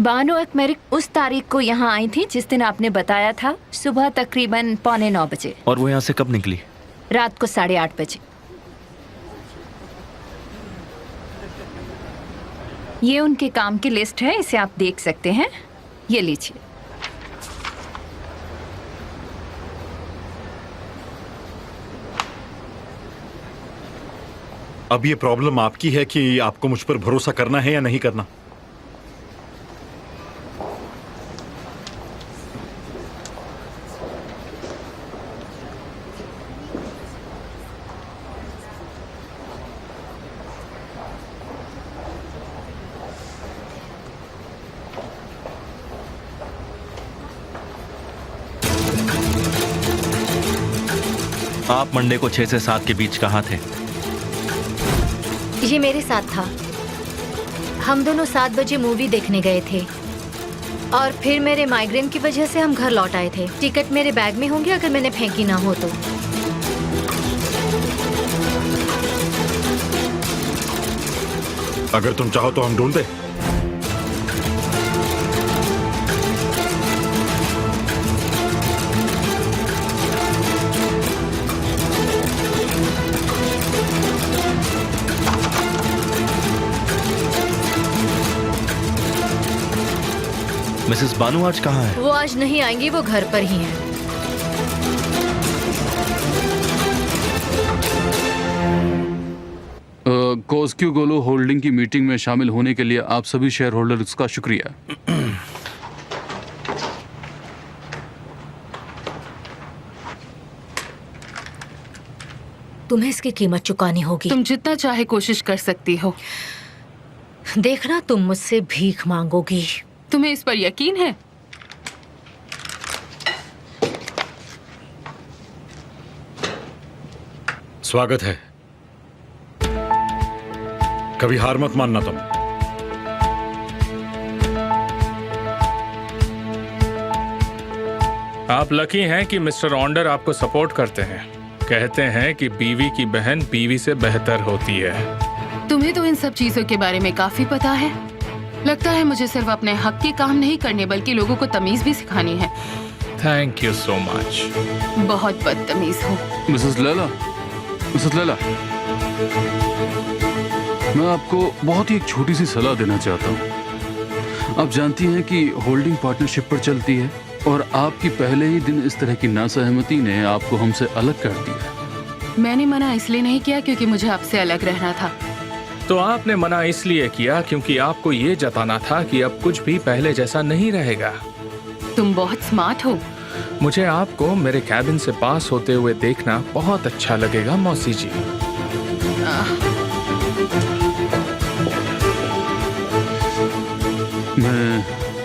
बानो अकमरिक उस तारीख को यहाँ आई थी जिस दिन आपने बताया था, सुबह तकरीबन 8:45 बजे। और वो यहाँ से कब निकली? रात को 8:30 बजे। ये उनके काम की लिस्ट है, इसे आप देख सकते हैं। ये लीजिए। अब ये प्रॉब्लम आपकी है कि आपको मुझ पर भरोसा करना है या नहीं करना। आप मंडे को 6 से 7 के बीच कहाँ थे? ये मेरे साथ था। हम दोनों 7 बजे मूवी देखने गए थे और फिर मेरे माइग्रेन की वजह से हम घर लौट आए थे। टिकट मेरे बैग में होंगे अगर मैंने फेंकी ना हो तो। अगर तुम चाहो तो हम ढूंढ दें। मिसेस बानू आज कहाँ है? वो आज नहीं आएंगी, वो घर पर ही हैं। कोस्क्यू गोलो होल्डिंग की मीटिंग में शामिल होने के लिए आप सभी शेयर होल्डर्स का शुक्रिया। तुम्हें इसकी कीमत चुकानी होगी। तुम जितना चाहे कोशिश कर सकती हो। देखना तुम मुझसे भीख मांगोगी। तुम्हें इस पर यकीन है? स्वागत है। कभी हार मत मानना तुम। आप लकी हैं कि मिस्टर ऑन्डर आपको सपोर्ट करते हैं। कहते हैं कि बीवी की बहन बीवी से बेहतर होती है। तुम्हें तो इन सब चीजों के बारे में काफी पता है। लगता है मुझे सिर्फ अपने हक के काम नहीं करने बल्कि लोगों को तमीज भी सिखानी है। Thank you so much. बहुत बदतमीज हो। मिसेस लैला, मैं आपको बहुत ही एक छोटी सी सलाह देना चाहता हूँ। आप जानती हैं कि होल्डिंग पार्टनरशिप पर चलती है और आपकी पहले ही दिन इस तरह की नासहमति ने आपको हमसे अलग कर दिया। मैंने मना इसलिए नहीं किया क्योंकि मुझे आपसे अलग रहना था। तो आपने मना इसलिए किया क्योंकि आपको ये जताना था कि अब कुछ भी पहले जैसा नहीं रहेगा। तुम बहुत स्मार्ट हो। मुझे आपको मेरे कैबिन से पास होते हुए देखना बहुत अच्छा लगेगा मौसी जी।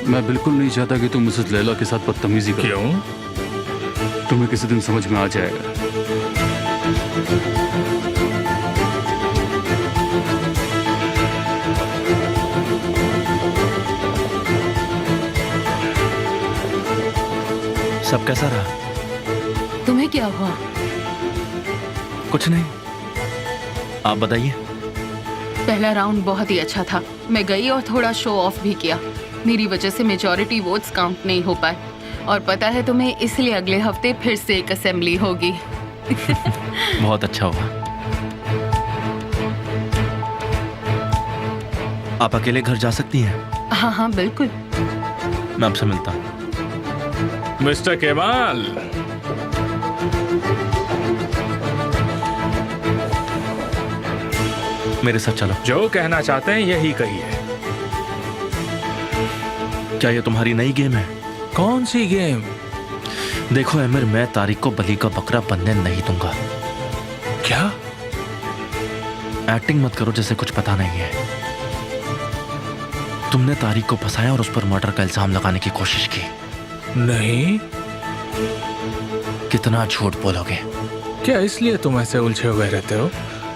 मैं बिल्कुल नहीं चाहता कि तुम मिसेस लैला के साथ बदतमीजी करो। क्यों? तुम्हें किसी दिन समझ में आ जाएगा। सब कैसा रहा? तुम्हें क्या हुआ? कुछ नहीं, आप बताइए। पहला राउंड बहुत ही अच्छा था। मैं गई और थोड़ा शो ऑफ भी किया। मेरी वजह से मेजॉरिटी वोट्स काउंट नहीं हो पाए। और पता है तुम्हें, इसलिए अगले हफ्ते फिर से एक असेंबली होगी। बहुत अच्छा हुआ। आप अकेले घर जा सकती हैं? हाँ हाँ बिल्कुल। मैं आपसे मिलता हूँ। मिस्टर केमाल, मेरे साथ चलो। जो कहना चाहते हैं यही कहिए। क्या ये तुम्हारी नई गेम है? कौन सी गेम? देखो अमीर, मैं तारिक को बलि का बकरा बनने नहीं दूंगा। क्या? एक्टिंग मत करो जैसे कुछ पता नहीं है। तुमने तारिक को फंसाया और उस पर मर्डर का इल्जाम लगाने की कोशिश की। नहीं। कितना झूठ बोलोगे? क्या इसलिए तुम ऐसे उलझे हुए रहते हो,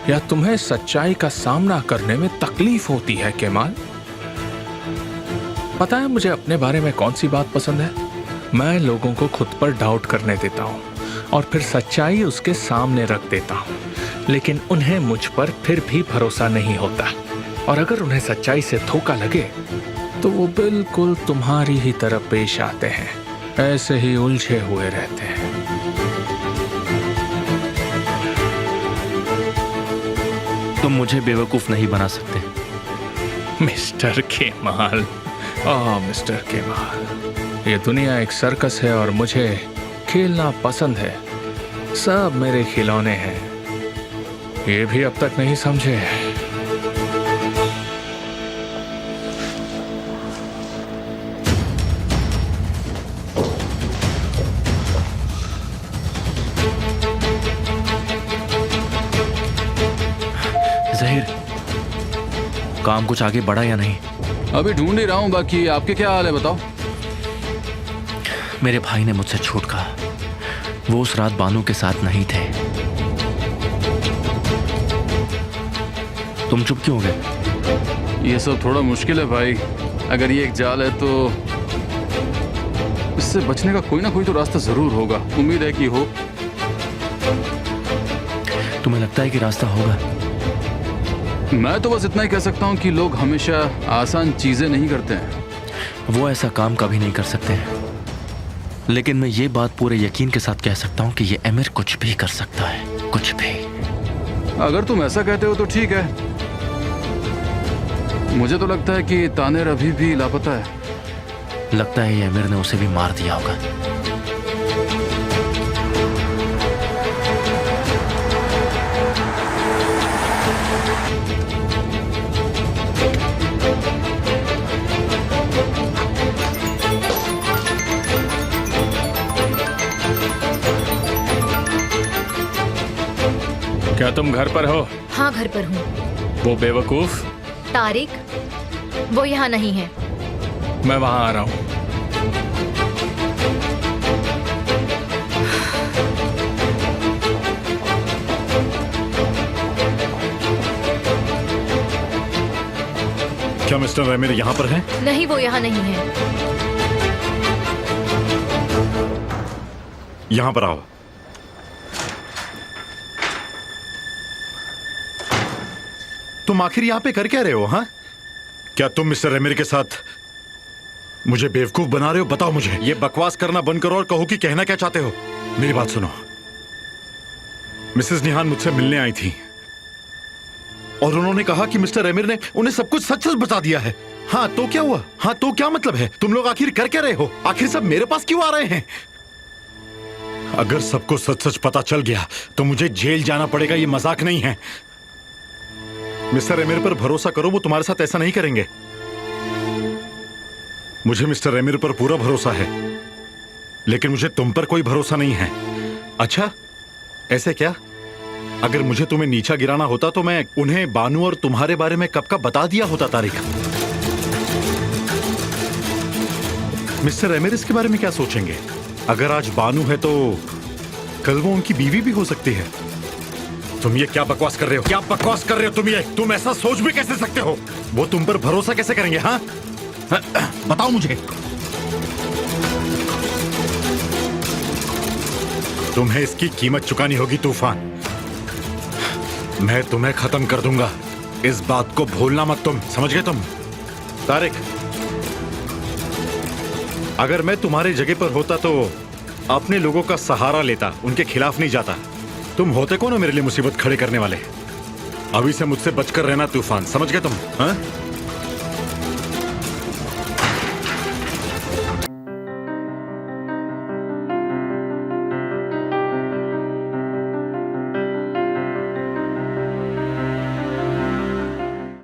या तुम्हें सच्चाई का सामना करने में तकलीफ होती है केमाल? पता है मुझे अपने बारे में कौन सी बात पसंद है? मैं लोगों को खुद पर डाउट करने देता हूँ और फिर सच्चाई उसके सामने रख देता हूँ, लेकिन उन्हें मुझ पर फिर भी भरोसा नहीं होता। और अगर उन्हें सच्चाई से धोखा लगे तो वो बिल्कुल तुम्हारी ही तरफ पेश आते हैं, ऐसे ही उलझे हुए रहते हैं। तुम मुझे बेवकूफ नहीं बना सकते। मिस्टर केमाल, मिस्टर केमाल, ये दुनिया एक सर्कस है और मुझे खेलना पसंद है। सब मेरे खिलौने हैं, ये भी अब तक नहीं समझे। जहीर, काम कुछ आगे बढ़ा या नहीं? अभी ढूंढ ही रहा हूँ। बाकी आपके क्या हाल है बताओ। मेरे भाई ने मुझसे झूठ कहा, वो उस रात बानू के साथ नहीं थे। तुम चुप क्यों हो गए? ये सब थोड़ा मुश्किल है भाई। अगर ये एक जाल है तो इससे बचने का कोई ना कोई तो रास्ता जरूर होगा। उम्मीद है कि हो। तुम्हें लगता है कि रास्ता होगा? मैं तो बस इतना ही कह सकता हूँ कि लोग हमेशा आसान चीजें नहीं करते हैं। वो ऐसा काम कभी नहीं कर सकते हैं, लेकिन मैं ये बात पूरे यकीन के साथ कह सकता हूँ कि ये अमीर कुछ भी कर सकता है, कुछ भी। अगर तुम ऐसा कहते हो तो ठीक है। मुझे तो लगता है कि तानेर अभी भी लापता है। लगता है ये अमीर ने उसे भी मार दिया होगा। क्या तुम घर पर हो? हाँ, घर पर हूँ। वो बेवकूफ? तारिक, वो यहाँ नहीं है। मैं वहां आ रहा हूँ। क्या मिस्टर अमीर यहाँ पर है? नहीं, वो यहाँ नहीं है। यहाँ पर आओ। तुम आखिर यहाँ पे कर क्या रहे हो? हाँ, क्या तुम मिस्टर अमीर के साथ मुझे बेवकूफ बना रहे हो? बताओ मुझे। ये बकवास करना बंद करो और कहो कि कहना क्या चाहते हो। मेरी बात सुनो। मिसेस निहान मुझसे मिलने आई थी और उन्होंने कहा कि मिस्टर अमीर ने उन्हें सब कुछ सच सच बता दिया है। हाँ तो क्या हुआ? हाँ तो क्या मतलब है? तुम लोग आखिर कर क्या रहे हो? आखिर सब मेरे पास क्यों आ रहे हैं? अगर सबको सच सच पता चल गया तो मुझे जेल जाना पड़ेगा। ये मजाक नहीं है। मिस्टर अमीर पर भरोसा करो, वो तुम्हारे साथ ऐसा नहीं करेंगे। मुझे मिस्टर अमीर पर पूरा भरोसा है, लेकिन मुझे तुम पर कोई भरोसा नहीं है। अच्छा, ऐसे क्या? अगर मुझे तुम्हें नीचा गिराना होता तो मैं उन्हें बानू और तुम्हारे बारे में कब का बता दिया होता। तारिक, मिस्टर अमीर इसके बारे में क्या सोचेंगे? अगर आज बानू है तो कल वो उनकी बीवी भी हो सकती है। तुम ये क्या बकवास कर रहे हो? क्या बकवास कर रहे हो तुम? ये तुम ऐसा सोच भी कैसे सकते हो? वो तुम पर भरोसा कैसे करेंगे? हाँ, बताओ मुझे। तुम्हें इसकी कीमत चुकानी होगी तूफान। मैं तुम्हें खत्म कर दूंगा, इस बात को भूलना मत तुम। समझ गए तुम? तारिक, अगर मैं तुम्हारी जगह पर होता तो अपने लोगों का सहारा लेता, उनके खिलाफ नहीं जाता। तुम होते कौन हो मेरे लिए मुसीबत खड़े करने वाले? अभी से मुझसे बचकर रहना तूफान। समझ गए तुम? हाँ?